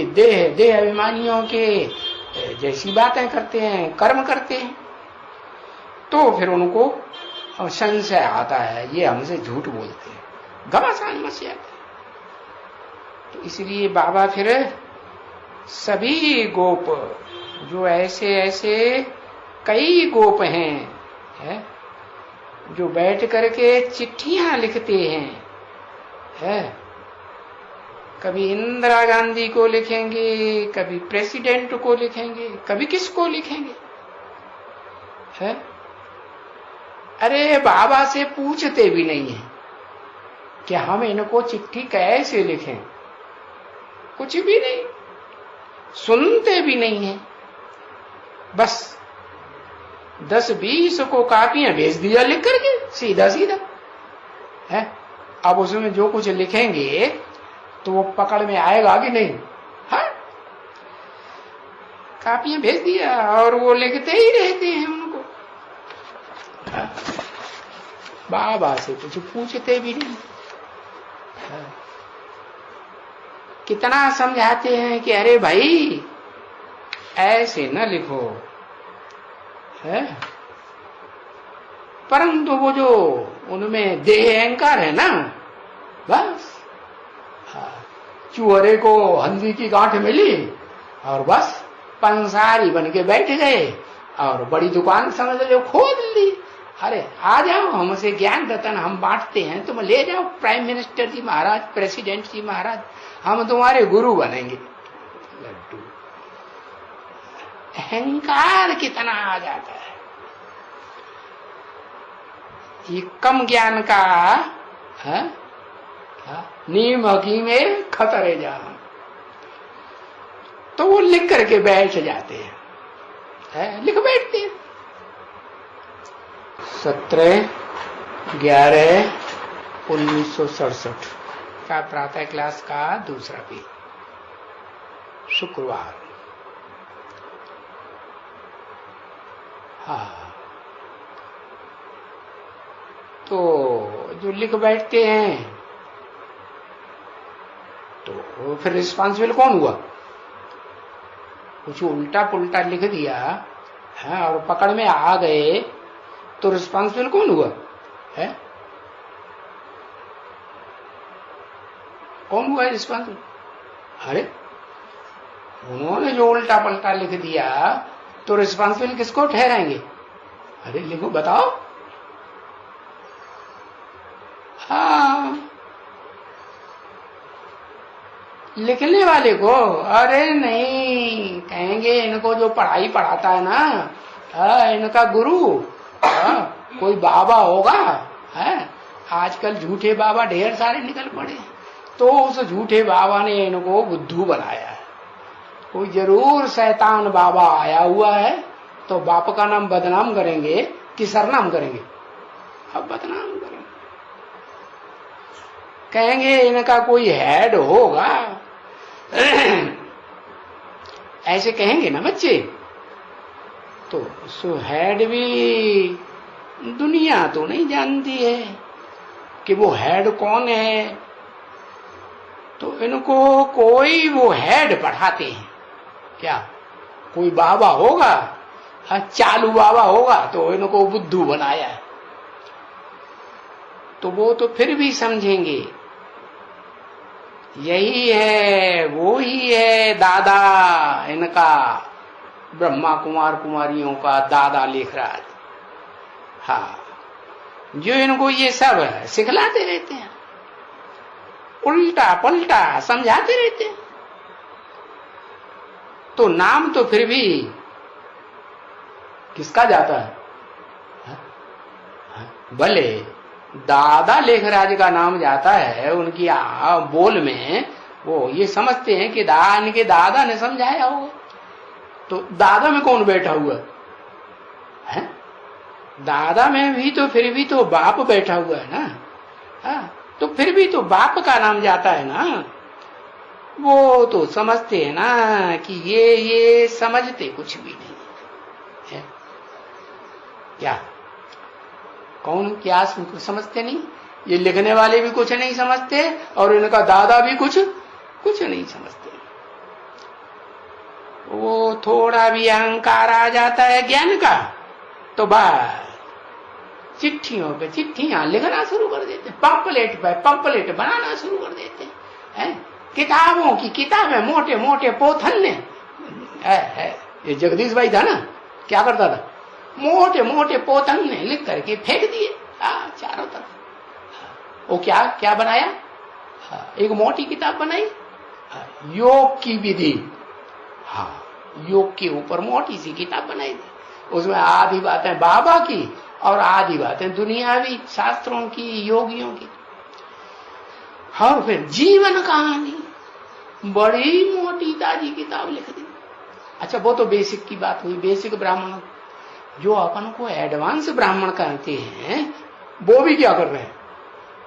देह अभिमानियों के जैसी बातें करते हैं, कर्म करते हैं, तो फिर उनको संशय आता है, ये हमसे झूठ बोलते हैं, घमासान मच जाते हैं। तो इसलिए बाबा फिर सभी गोप जो ऐसे कई गोप हैं जो बैठ करके चिट्ठियां लिखते हैं, कभी इंदिरा गांधी को लिखेंगे, कभी प्रेसिडेंट को लिखेंगे, कभी किसको लिखेंगे, है? अरे बाबा से पूछते भी नहीं है कि हम इनको चिट्ठी कैसे लिखें, कुछ भी नहीं, सुनते भी नहीं है, बस 10-20 को कापियां भेज दिया लिख करके, सीधा है। अब उसमें जो कुछ लिखेंगे तो वो पकड़ में आएगा कि नहीं? हाँ, कापियां भेज दिया और वो लिखते ही रहते हैं उनको। हाँ? बाबा से कुछ पूछते भी नहीं। हाँ? कितना समझाते हैं कि अरे भाई ऐसे न लिखो, है? परंतु वो जो उनमें देह अहंकार है ना, बस चूहरे को हल्दी की गांठ मिली और बस पंसारी बन के बैठ गए और बड़ी दुकान समझ लो खोल ली। अरे आ जाओ, हमसे ज्ञान रतन हम बांटते हैं, तुम ले जाओ, प्राइम मिनिस्टर जी महाराज, प्रेसिडेंट जी महाराज, हम तुम्हारे गुरु बनेंगे। लड्डू अहंकार कितना आ जाता है। ये कम ज्ञान का है? नीम हकीम खतरे जान, तो वो लिख करके बैठ जाते हैं, लिख बैठते हैं। 17/11/1967 का प्रातः क्लास का दूसरा पेज, शुक्रवार। हाँ, तो जो लिख बैठते हैं तो फिर रिस्पॉन्सिबल कौन हुआ? कुछ उल्टा पुल्टा लिख दिया है और पकड़ में आ गए तो रिस्पॉन्सिबल कौन हुआ है? कौन हुआ रिस्पॉन्सिबल? अरे उन्होंने जो उल्टा पल्टा लिख दिया तो रिस्पॉन्सिबल किसको ठहराएंगे? अरे लिखो, बताओ। हाँ, लिखने वाले को। अरे नहीं, कहेंगे इनको जो पढ़ाई पढ़ाता है ना, इनका गुरु कोई बाबा होगा, है? आजकल झूठे बाबा ढेर सारे निकल पड़े, तो उस झूठे बाबा ने इनको बुद्धू बनाया है। कोई जरूर शैतान बाबा आया हुआ है, तो बाप का नाम बदनाम करेंगे कि सरनाम करेंगे? अब बदनाम करेंगे। कहेंगे इनका कोई हेड होगा, ऐसे कहेंगे ना बच्चे। तो सो हेड भी दुनिया तो नहीं जानती है कि वो हेड कौन है, तो इनको कोई वो हेड पढ़ाते हैं। क्या कोई बाबा होगा, चालू बाबा होगा, तो इनको बुद्धू बनाया है। तो वो तो फिर भी समझेंगे यही है, वो ही है दादा इनका, ब्रह्मा कुमार कुमारियों का दादा लेखराज। हाँ, जो इनको ये सब सिखलाते रहते हैं, उल्टा पलटा समझाते रहते हैं। तो नाम तो फिर भी किसका जाता है? भले दादा लेखराज का नाम जाता है, उनकी बोल में वो ये समझते हैं कि इनके दादा ने समझाया होगा। तो दादा में कौन बैठा हुआ है? दादा में भी तो फिर भी तो बाप बैठा हुआ है ना। हाँ, तो फिर भी तो बाप का नाम जाता है ना। वो तो समझते हैं ना कि ये समझते कुछ भी नहीं है। क्या कौन क्या समझते नहीं? ये लिखने वाले भी कुछ नहीं समझते और इनका दादा भी कुछ नहीं समझते। वो थोड़ा भी अहंकार आ जाता है ज्ञान का तो बस चिट्ठियों पे चिट्ठियां लिखना शुरू कर देते, पंपलेट पे पंपलेट बनाना शुरू कर देते हैं। किताबों की किताबें, मोटे मोटे पोथन ने ये जगदीश भाई था ना, क्या करता था? मोटे मोटे पोथन ने लिख करके फेंक दिए चारों तरफ। वो क्या बनाया? एक मोटी किताब बनाई, योग की विधि। हाँ, योग के ऊपर मोटी सी किताब बनाई थी। उसमें आधी बातें बाबा की और आधी बातें दुनियावी शास्त्रों की, योगियों की। और फिर जीवन कहानी बड़ी मोटी ताजी किताब लिख दी। अच्छा, वो तो बेसिक की बात हुई, बेसिक ब्राह्मण। जो अपन को एडवांस ब्राह्मण कहते हैं वो भी क्या कर रहे हैं?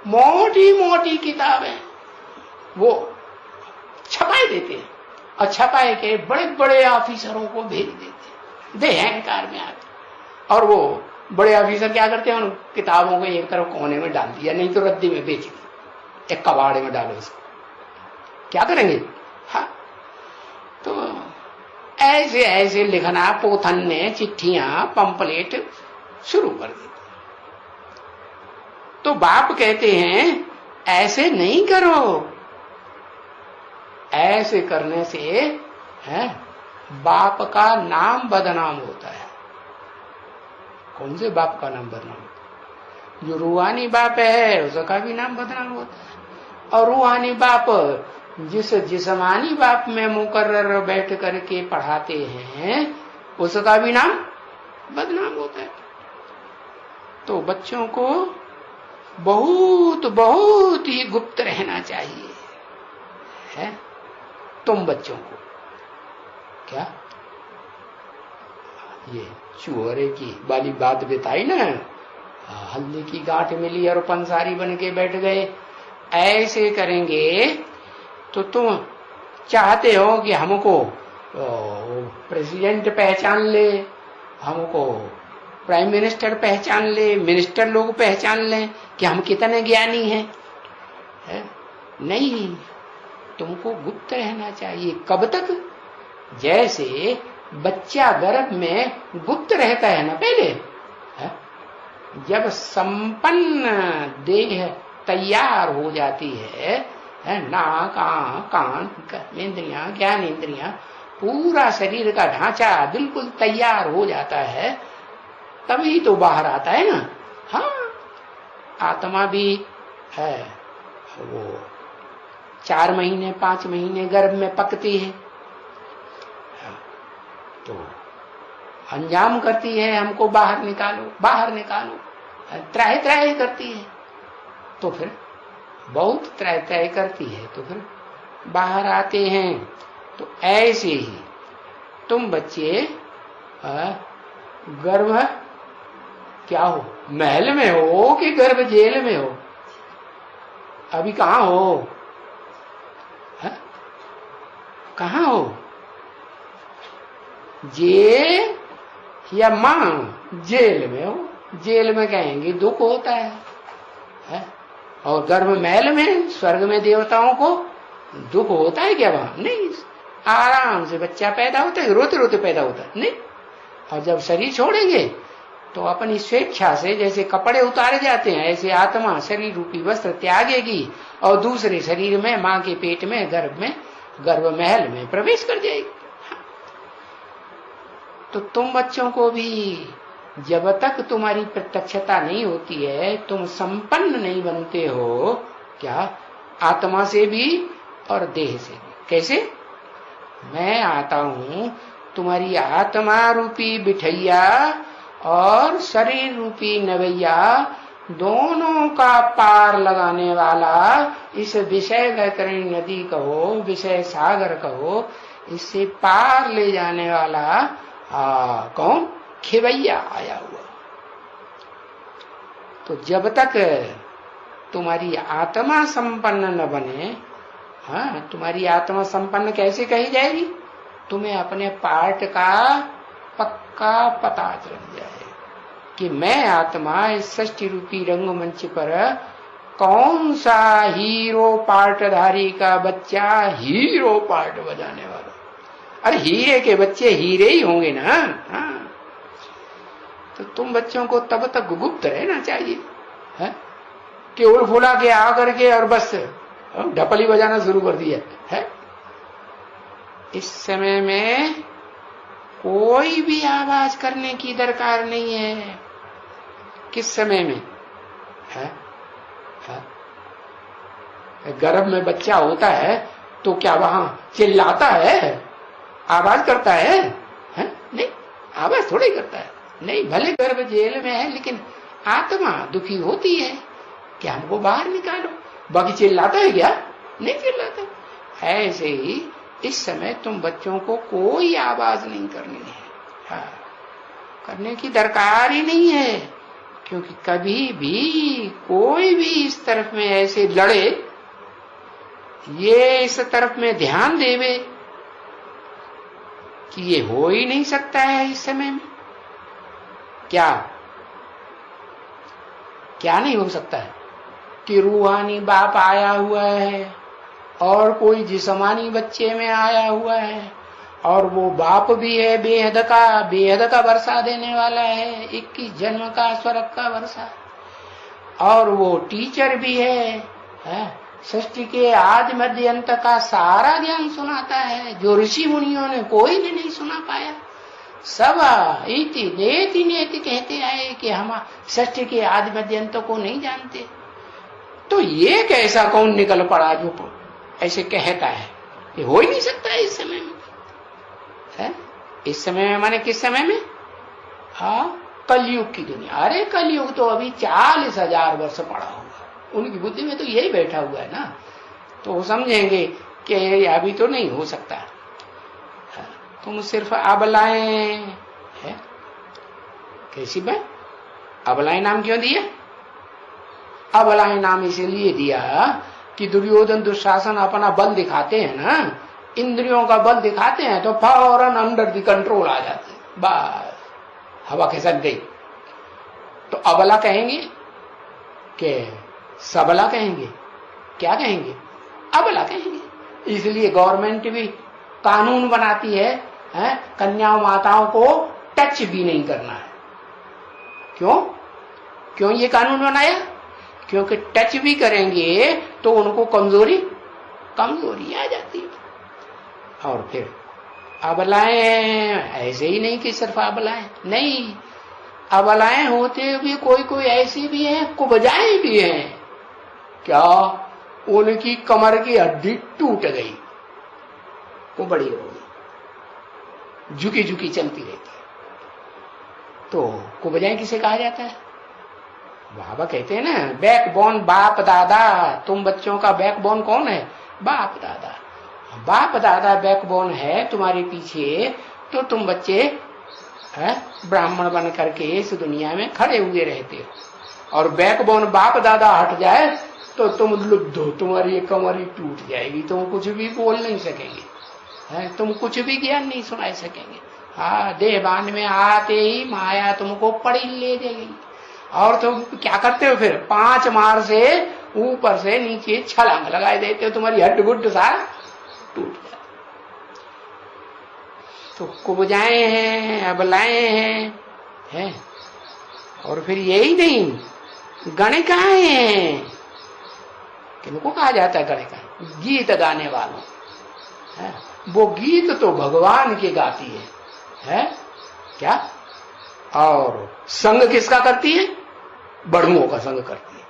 मोटी मोटी किताबें वो छपाए देते हैं और छपाए के बड़े बड़े ऑफिसरों को भेज देते हैं, दे अहंकार में आकर। और वो बड़े ऑफिसर क्या करते हैं? उन किताबों को एक तरफ कोने में डाल दिया, नहीं तो रद्दी में बेच दी, एक कबाड़े में डालो इसको। क्या करेंगे? हाँ, तो ऐसे ऐसे लिखना पोथन ने चिट्ठियां पंपलेट शुरू कर दी। तो बाप कहते हैं ऐसे नहीं करो, ऐसे करने से है बाप का नाम बदनाम होता है। कौन से बाप का नाम बदनाम होता है? जो रूहानी बाप है उसका भी नाम बदनाम होता है। और रूहानी बाप जिस जिस्मानी बाप में मुकर्रर बैठ करके पढ़ाते हैं उसका भी नाम बदनाम होता है। तो बच्चों को बहुत बहुत ही गुप्त रहना चाहिए है। तुम बच्चों को क्या ये चूहरे की वाली बात बताई ना, हल्दी की गांठ मिली और पंसारी बन के बैठ गए, ऐसे करेंगे तो तुम चाहते हो कि हमको प्रेसिडेंट पहचान ले, हमको प्राइम मिनिस्टर पहचान ले, मिनिस्टर लोग पहचान लें कि हम कितने ज्ञानी हैं है? नहीं, तुमको गुप्त रहना चाहिए। कब तक? जैसे बच्चा गर्भ में गुप्त रहता है ना पहले है? जब संपन्न देह तैयार हो जाती है नाक, आंख, कान, इंद्रियां, ज्ञान इंद्रियां, पूरा शरीर का ढांचा बिल्कुल तैयार हो जाता है, तभी तो बाहर आता है ना। हाँ, आत्मा भी है वो 4 महीने 5 महीने गर्भ में पकती है, तो अंजाम करती है हमको बाहर निकालो बाहर निकालो, त्राही त्राही करती है। तो फिर बहुत त्राही त्राही करती है तो फिर बाहर आते हैं। तो ऐसे ही तुम बच्चे गर्भ क्या हो, महल में हो कि गर्भ जेल में हो? अभी कहाँ हो? कहाँ हो? जे या मां जेल में हो, जेल में कहेंगे दुख होता है? और गर्भ महल में स्वर्ग में देवताओं को दुख होता है क्या? वहां नहीं, आराम से बच्चा पैदा होता है, रोते रोते पैदा होता है नहीं। और जब शरीर छोड़ेंगे तो अपनी स्वेच्छा से जैसे कपड़े उतारे जाते हैं, ऐसे आत्मा शरीर रूपी वस्त्र त्यागेगी और दूसरे शरीर में मां के पेट में गर्भ महल में प्रवेश कर जाएगी। तो तुम बच्चों को भी जब तक तुम्हारी प्रत्यक्षता नहीं होती है, तुम संपन्न नहीं बनते हो, क्या आत्मा से भी और देह से भी। कैसे? मैं आता हूं तुम्हारी आत्मा रूपी बिठैया और शरीर रूपी नवैया दोनों का पार लगाने वाला, इस विषय वैतरणी नदी कहो, विषय सागर कहो, इससे पार ले जाने वाला कौन? खेवैया आया हुआ। तो जब तक तुम्हारी आत्मा संपन्न न बने, तुम्हारी आत्मा संपन्न कैसे कही जाएगी? तुम्हें अपने पार्ट का पक्का पता चल जाए कि मैं आत्मा इस सृष्टि रूपी रंगमंच पर कौन सा हीरो पार्टधारी का बच्चा हीरो पार्ट बजाने वाला। अरे हीरे के बच्चे हीरे ही होंगे ना। तो तुम बच्चों को तब तक गुप्त रहना चाहिए, केवल फुला के आकर के और बस ढपली बजाना शुरू कर दिया है। इस समय में कोई भी आवाज करने की दरकार नहीं है। किस समय में है? गर्भ में बच्चा होता है तो क्या वहां चिल्लाता है, आवाज करता है? नहीं, आवाज थोड़ी करता है। नहीं, भले गर्भ जेल में है लेकिन आत्मा दुखी होती है कि हमको बाहर निकालो। बाकी चिल्लाता है क्या? नहीं चिल्लाता। ऐसे ही इस समय तुम बच्चों को कोई आवाज नहीं करनी है, करने की दरकार ही नहीं है। क्योंकि कभी भी कोई भी इस तरफ में ऐसे लड़े, ये इस तरफ में ध्यान देवे कि ये हो ही नहीं सकता है इस समय में। क्या नहीं हो सकता है कि रूहानी बाप आया हुआ है और कोई जिस्मानी बच्चे में आया हुआ है, और वो बाप भी है बेहद का वर्षा देने वाला है, 21 जन्म का स्वर्ग का वर्षा। और वो टीचर भी है, सृष्टि के आदि मध्य अंत का सारा ज्ञान सुनाता है, जो ऋषि मुनियों ने कोई ने नहीं सुना पाया। सब इति नेति नेति कहते आए कि हम सृष्टि के आदि मध्य अंत को नहीं जानते। तो ये कैसा कौन निकल पड़ा जो ऐसे कहता है? ये हो ही नहीं सकता है इस समय में। इस समय में माने किस समय में? कलयुग की दुनिया। अरे कलयुग तो अभी 40,000 वर्ष पड़ा होगा, उनकी बुद्धि में तो यही बैठा हुआ है ना। तो वो समझेंगे कि अभी तो नहीं हो सकता, तुम सिर्फ अबलाएं है। कैसी बात? अबलाएं नाम क्यों दिया? अबलाएं नाम इसलिए दिया कि दुर्योधन दुशासन अपना बल दिखाते हैं ना, इंद्रियों का बल दिखाते हैं तो फौरन अंडर द कंट्रोल आ जाते हैं, बस हवा खिसक गई। तो अबला कहेंगे कि सबला कहेंगे? क्या कहेंगे? अबला कहेंगे। इसलिए गवर्नमेंट भी कानून बनाती है, कन्याओं माताओं को टच भी नहीं करना है। क्यों ये कानून बनाया? क्योंकि टच भी करेंगे तो उनको कमजोरी आ जाती है। और फिर अबलाएं ऐसे ही नहीं कि सिर्फ अबलाएं नहीं, अबलाएं होते भी कोई ऐसी भी हैं, कुबजाएं भी हैं। क्या? उनकी कमर की हड्डी टूट गई, वो बड़ी हो गई, झुकी झुकी चलती रहती है। तो कुबजाएं किसे कहा जाता है? बाबा कहते हैं ना, बैकबोन बाप दादा। तुम बच्चों का बैकबोन कौन है? बाप दादा। बाप दादा बैकबोन है तुम्हारे पीछे, तो तुम बच्चे ब्राह्मण बन करके इस दुनिया में खड़े हुए रहते हो। और बैकबोन बाप दादा हट जाए तो तुम लुब्ध हो, तुम्हारी कमरी टूट जाएगी, तुम कुछ भी बोल नहीं सकेंगे, तुम कुछ भी ज्ञान नहीं सुना सकेंगे। हाँ, देहबान में आते ही माया तुमको पड़ी ले जाएगी। और तुम क्या करते हो फिर? 5 मार से ऊपर से नीचे छलांग लगा देते हो, तुम्हारी हड्ड गुड्ड सारा टूट जाता। तो कुब्जाएं हैं, अबलाएं हैं, और फिर यही नहीं, गणिकाएं हैं। किनको कहा जाता है गणिकाएं? गीत गाने वालों है। वो गीत तो भगवान के गाती है क्या? और संग किसका करती है? बड़ुओं का संग करती है।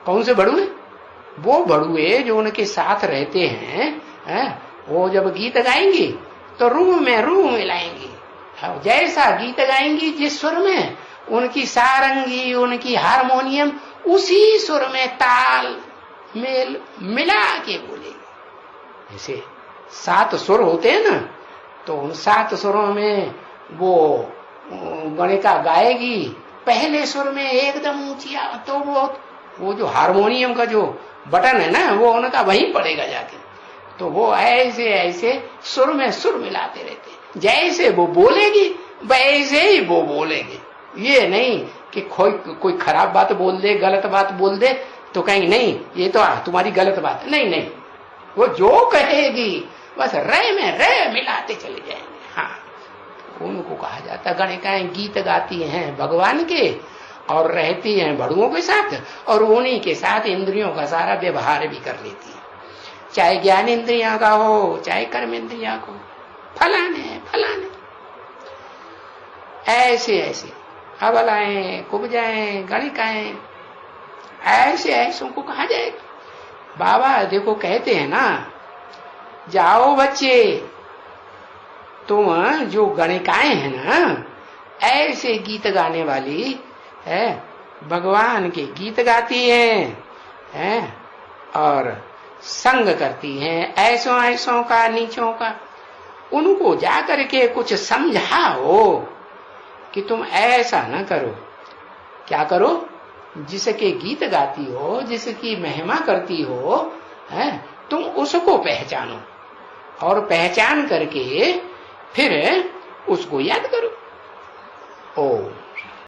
कौन से बड़ुए? वो बड़ुए जो उनके साथ रहते हैं, वो जब गीत गाएंगी तो रूह में लाएंगी। जैसा गीत गाएंगी जिस सुर में, उनकी सारंगी, उनकी हारमोनियम उसी सुर में ताल मेल मिला के बोलेगी। जैसे 7 सुर होते हैं ना, तो उन 7 सुरों में वो गणिका गाएगी। पहले सुर में एकदम ऊंची, तो वो जो हारमोनियम का जो बटन है ना, वो उनका वहीं पड़ेगा जाके। तो वो ऐसे ऐसे सुर में सुर मिलाते रहते हैं। जैसे वो बोलेगी वैसे ही वो बोलेंगे। ये नहीं कि कोई खराब बात बोल दे, गलत बात बोल दे तो कहेंगे नहीं ये तो तुम्हारी गलत बात है। नहीं, वो जो कहेगी बस रे में रे मिलाते चले जाएंगे। हाँ, उनको कहा जाता है गणिकाएं। गीत गाती हैं भगवान के और रहती हैं बड़ुओं के साथ, और उन्हीं के साथ इंद्रियों का सारा व्यवहार भी कर लेती है, चाहे ज्ञान इंद्रिया का हो चाहे कर्म इंद्रिया को। फलाने ऐसे ऐसे अबलाएं, कुब्जाएं, गणिकाएं, ऐसे ऐसों को कहा जाएगा। बाबा देखो कहते हैं ना, जाओ बच्चे, तुम जो गणिकाएं हैं ना, ऐसे गीत गाने वाली है, भगवान के गीत गाती हैं, और संग करती हैं ऐसों का, नीचों का। उनको जाकर के कुछ समझाओ कि तुम ऐसा न करो। क्या करो? जिसके गीत गाती हो, जिसकी महिमा करती हो, तुम उसको पहचानो, और पहचान करके फिर उसको याद करो। ओम